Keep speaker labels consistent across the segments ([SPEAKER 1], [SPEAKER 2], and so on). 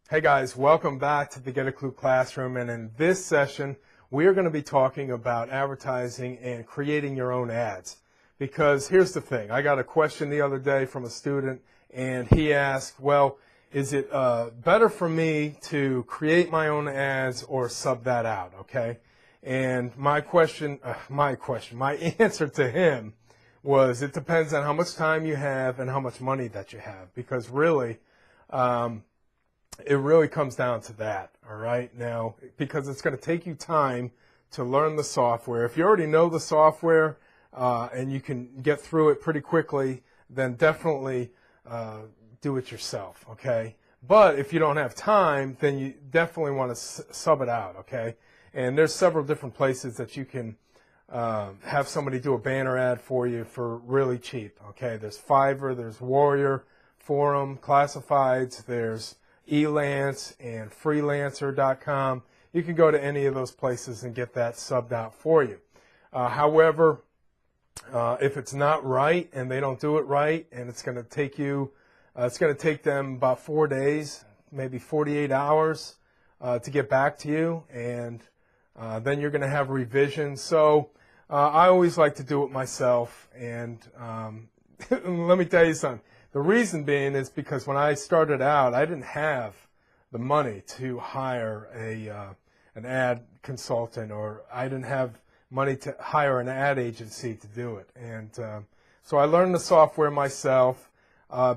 [SPEAKER 1] Hey guys, welcome back to the Get a Clue Classroom, and in this session we are going to be talking about advertising and creating your own ads. Because here's the thing, I got a question the other day from a student and he asked, well, is it better for me to create my own ads or sub that out, okay? And my answer to him was it depends on how much time you have and how much money that you have, because really, it really comes down to that, all right? Now, because it's going to take you time to learn the software. If you already know the software and you can get through it pretty quickly, then definitely do it yourself, okay? But if you don't have time, then you definitely want to sub it out, okay? And there's several different places that you can have somebody do a banner ad for you for really cheap, okay? There's Fiverr, there's Warrior, Forum, Classifieds, there's Elance and freelancer.com. You can go to any of those places and get that subbed out for you. However, if it's not right and they don't do it right, and it's going to take you, it's going to take them about 4 days, maybe 48 hours to get back to you, and then you're going to have revisions. So I always like to do it myself, and let me tell you something. The reason being is because when I started out, I didn't have the money to hire an ad consultant, or I didn't have money to hire an ad agency to do it. And so I learned the software myself.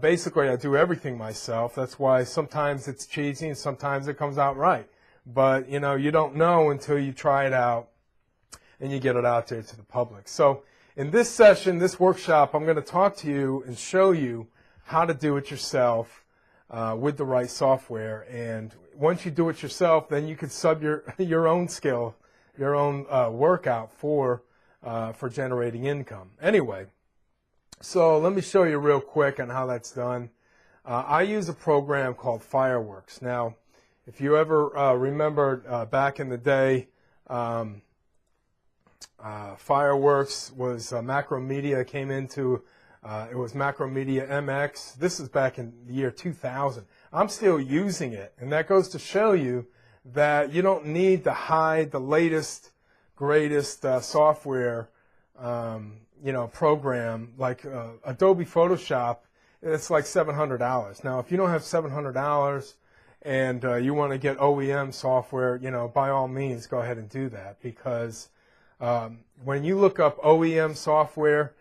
[SPEAKER 1] Basically, I do everything myself. That's why sometimes it's cheesy and sometimes it comes out right. But, you know, you don't know until you try it out and you get it out there to the public. So in this session, this workshop, I'm going to talk to you and show you how to do it yourself with the right software. And once you do it yourself, then you can sub your own skill, your own workout for generating income. Anyway, so let me show you real quick on how that's done. I use a program called Fireworks. Now, if you ever remember back in the day, Fireworks was Macromedia came into it was Macromedia MX. This is back in the year 2000. I'm still using it, and that goes to show you that you don't need to hide the latest, greatest software, program like Adobe Photoshop. It's like $700. Now, if you don't have $700 and you want to get OEM software, by all means, go ahead and do that, because when you look up OEM software,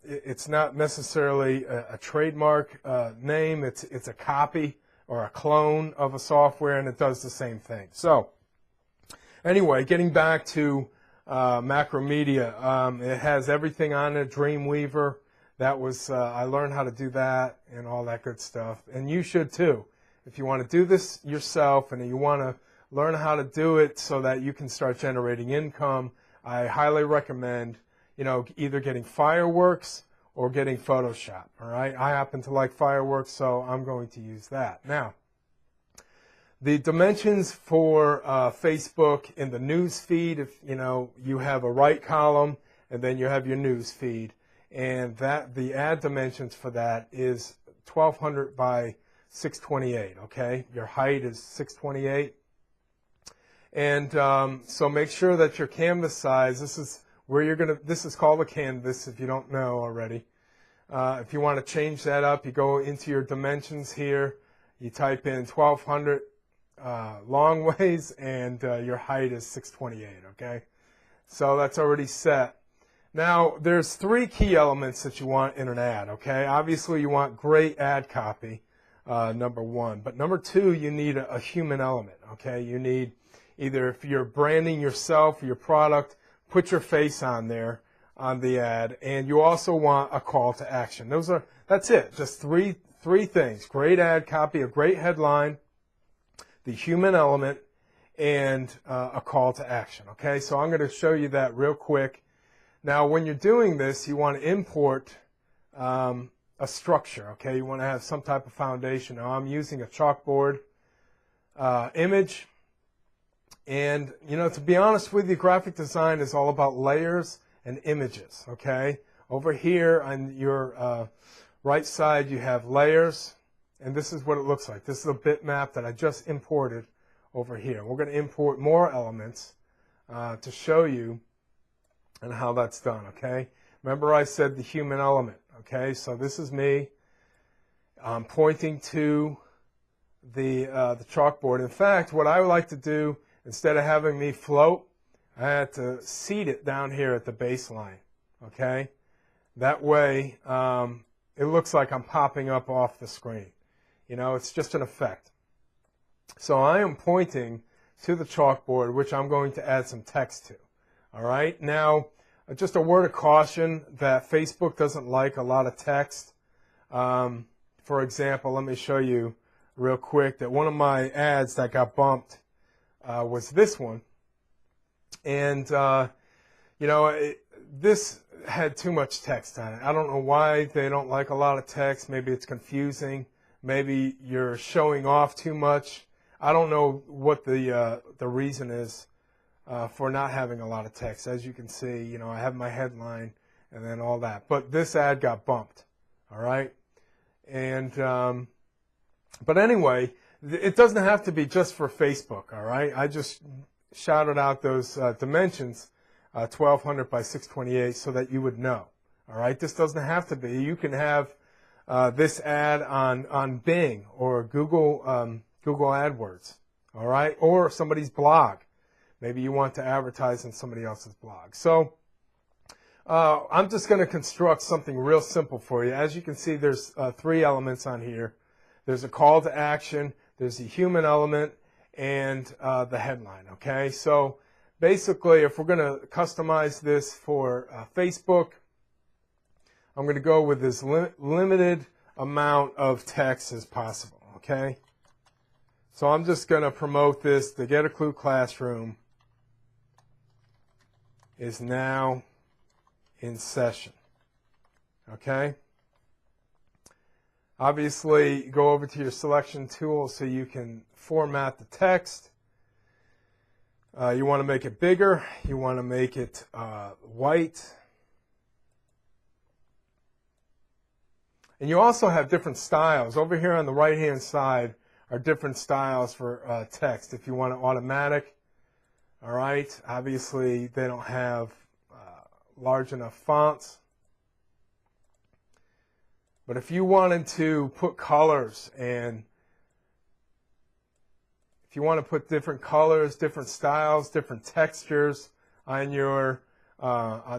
[SPEAKER 1] it's not necessarily a trademark name. It's a copy or a clone of a software, and it does the same thing. So anyway, getting back to Macromedia, it has everything on it. Dreamweaver, that was I learned how to do that and all that good stuff, and you should too. If you want to do this yourself and you want to learn how to do it so that you can start generating income, I highly recommend either getting Fireworks or getting Photoshop, all right? I happen to like Fireworks, so I'm going to use that. Now, the dimensions for Facebook in the news feed, if you have a right column and then you have your news feed, and the ad dimensions for that is 1200 by 628, okay? Your height is 628. And so make sure that your canvas size, this is called a canvas if you don't know already. If you want to change that up, you go into your dimensions here, you type in 1200 long ways, and your height is 628, okay? So that's already set. Now, there's 3 key elements that you want in an ad, okay? Obviously, you want great ad copy, number 1. But number 2, you need a human element, okay? You need either, if you're branding yourself or your product, put your face on there on the ad, and you also want a call to action. That's it, just three things: great ad copy, a great headline, the human element, and a call to action. Okay, so I'm going to show you that real quick. Now, when you're doing this, you want to import a structure. Okay, you want to have some type of foundation. Now, I'm using a chalkboard image. And, to be honest with you, graphic design is all about layers and images, okay? over here on your right side you have layers, and this is what it looks like. This is a bitmap that I just imported over here. We're going to import more elements to show you and how that's done, okay? Remember I said the human element, okay? So this is me. I'm pointing to the chalkboard. In fact, what I would like to do, instead of having me float, I had to seat it down here at the baseline, okay? That way, it looks like I'm popping up off the screen. You know, it's just an effect. So I am pointing to the chalkboard, which I'm going to add some text to. All right? Now, just a word of caution that Facebook doesn't like a lot of text. For example, let me show you real quick that one of my ads that got bumped was this one. And, you know, this had too much text on it. I don't know why they don't like a lot of text. Maybe it's confusing. Maybe you're showing off too much. I don't know what the reason is for not having a lot of text. As you can see, you know, I have my headline and then all that. But this ad got bumped, all right? And but anyway, it doesn't have to be just for Facebook, all right? I just shouted out those dimensions, 1200 by 628, so that you would know, all right? This doesn't have to be. You can have this ad on Bing or Google AdWords, all right? Or somebody's blog. Maybe you want to advertise on somebody else's blog. So I'm just going to construct something real simple for you. As you can see, there's 3 elements on here. There's a call to action, there's the human element, and the headline, okay? So basically, if we're going to customize this for Facebook, I'm going to go with as limited amount of text as possible, okay? So I'm just going to promote this. The Get a Clue Classroom is now in session, okay? Obviously, go over to your selection tool so you can format the text. You want to make it bigger. You want to make it white. And you also have different styles. Over here on the right-hand side are different styles for text. If you want it automatic, all right, obviously they don't have large enough fonts. But if you wanted to put colors and if you want to put different colors, different styles, different textures on your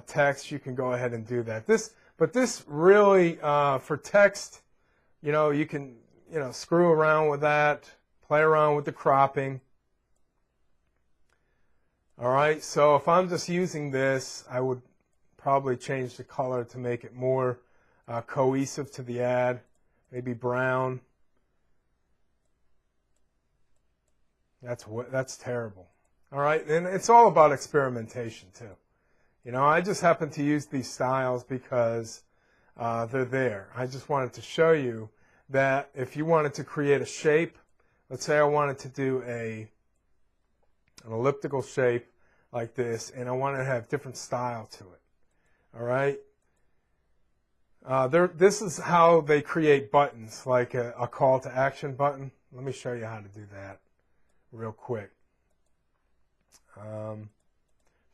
[SPEAKER 1] text, you can go ahead and do that. But this really, for text, you know, you can, you know, screw around with that, play around with the cropping. All right, so if I'm just using this, I would probably change the color to make it more cohesive to the ad, maybe brown. That's terrible. All right, and it's all about experimentation too. You know, I just happen to use these styles because they're there. I just wanted to show you that if you wanted to create a shape, let's say I wanted to do an elliptical shape like this, and I wanted to have different style to it. All right. This is how they create buttons, like a call to action button. Let me show you how to do that real quick.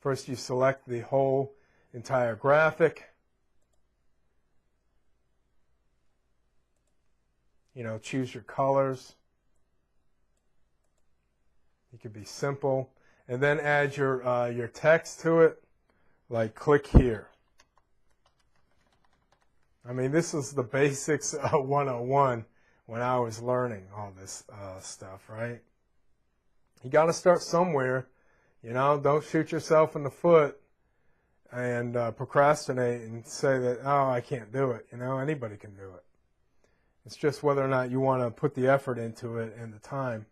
[SPEAKER 1] First, you select the whole entire graphic. You know, choose your colors. It could be simple, and then add your text to it, like click here. I mean, this is the basics 101 when I was learning all this stuff, right? You got to start somewhere. You know, don't shoot yourself in the foot and procrastinate and say that, oh, I can't do it. You know, anybody can do it. It's just whether or not you want to put the effort into it and the time.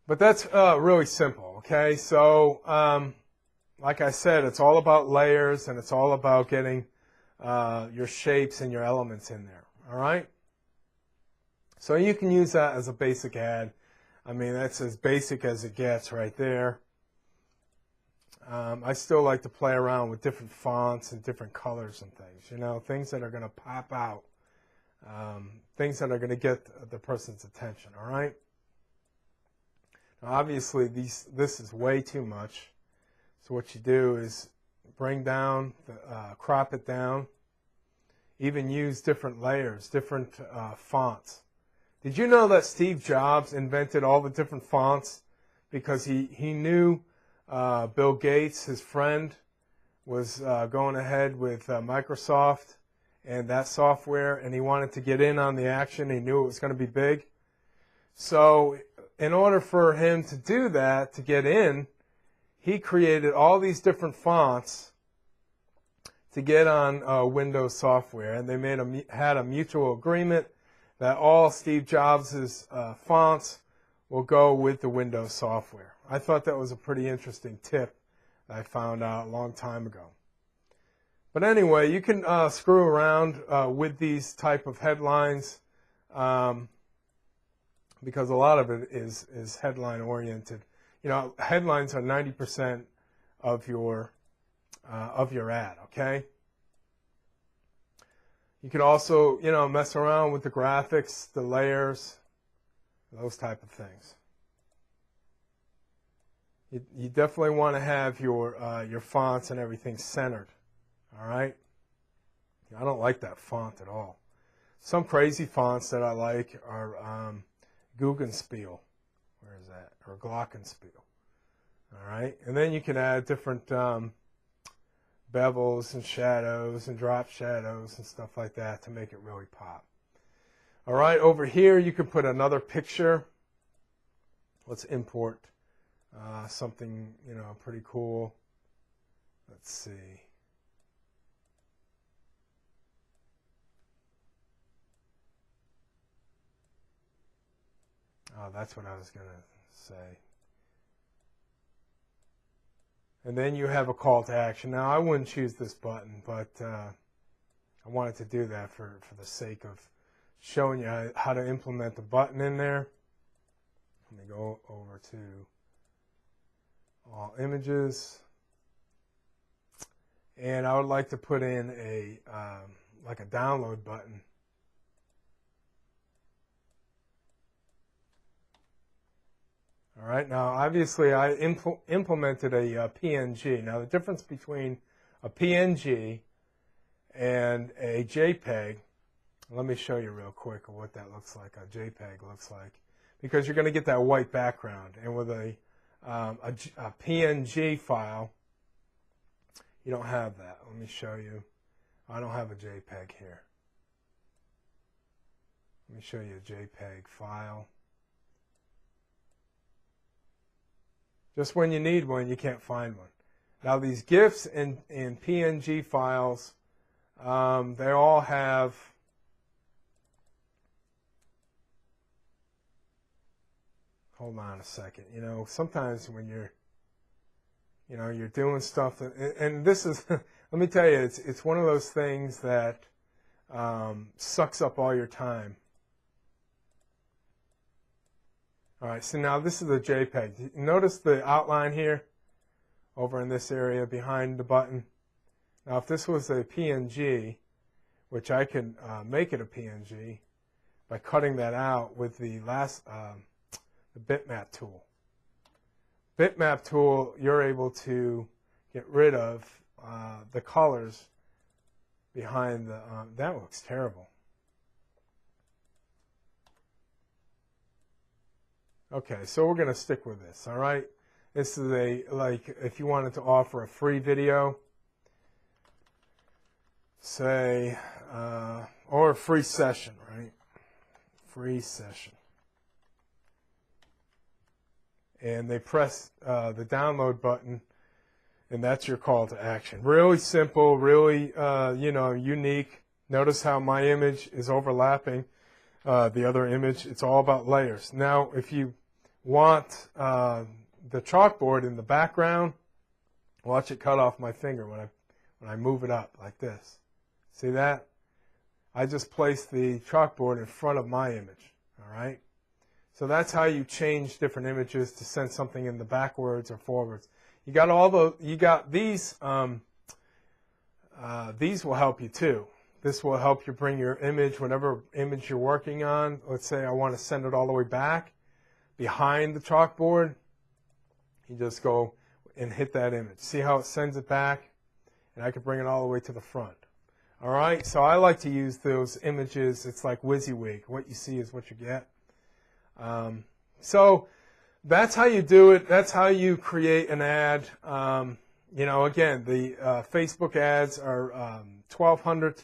[SPEAKER 1] But that's really simple, okay? So, like I said, it's all about layers, and it's all about getting your shapes and your elements in there, all right? So you can use that as a basic ad. I mean, that's as basic as it gets right there. I still like to play around with different fonts and different colors and things, you know, things that are going to pop out, things that are going to get the person's attention, all right? Now, obviously, this is way too much, so what you do is bring down, crop it down, even use different layers, different fonts. Did you know that Steve Jobs invented all the different fonts because he knew Bill Gates, his friend, was going ahead with Microsoft and that software, and he wanted to get in on the action. He knew it was going to be big. So in order for him to do that, to get in, he created all these different fonts to get on Windows software, and they had a mutual agreement that all Steve Jobs' fonts will go with the Windows software. I thought that was a pretty interesting tip that I found out a long time ago. But anyway, you can screw around with these type of headlines because a lot of it is headline oriented. You know, headlines are 90% of your ad, okay? You can also, you know, mess around with the graphics, the layers, those type of things. You definitely want to have your fonts and everything centered, all right? I don't like that font at all. Some crazy fonts that I like are Guggenspiel, where is that? Or Glockenspiel, all right? And then you can add different bevels and shadows and drop shadows and stuff like that to make it really pop. All right, over here you can put another picture. Let's import something, you know, pretty cool. Let's see. Oh, that's what I was going to say. And then you have a call to action. Now, I wouldn't choose this button, but I wanted to do that for the sake of showing you how to implement the button in there. Let me go over to all images. And I would like to put in a like a download button. All right, now obviously I implemented a PNG. Now the difference between a PNG and a JPEG, let me show you real quick what that looks like, a JPEG looks like, because you're going to get that white background. And with a PNG file, you don't have that. Let me show you. I don't have a JPEG here. Let me show you a JPEG file. Just when you need one, you can't find one. Now these GIFs and PNG files, they all have hold on a second. You know, sometimes when you're doing stuff, and this is, let me tell you, it's one of those things that sucks up all your time. All right, so now this is a JPEG. Notice the outline here over in this area behind the button. Now if this was a PNG, which I can make it a PNG by cutting that out with the bitmap tool. Bitmap tool, you're able to get rid of the colors behind the, that looks terrible. Okay, so we're going to stick with this, all right? This is like, if you wanted to offer a free video, say, or a free session, right? Free session. And they press the download button, and that's your call to action. Really simple, really, unique. Notice how my image is overlapping the other image. It's all about layers. Now, if you want the chalkboard in the background, watch it cut off my finger when I move it up like this. See that? I just placed the chalkboard in front of my image, all right? So that's how you change different images to send something in the backwards or forwards. You got these. These will help you too. This will help you bring your image, whatever image you're working on. Let's say I want to send it all the way back behind the chalkboard. You just go and hit that image. See how it sends it back? And I can bring it all the way to the front. All right, so I like to use those images. It's like WYSIWYG. What you see is what you get. So that's how you do it. That's how you create an ad. You know, again, the Facebook ads are 1200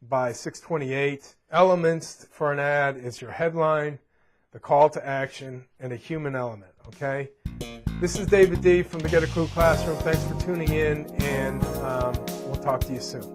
[SPEAKER 1] by 628. Elements for an ad is your headline, the call to action, and a human element, okay? This is David D. from the Get a Clue Classroom. Thanks for tuning in, and we'll talk to you soon.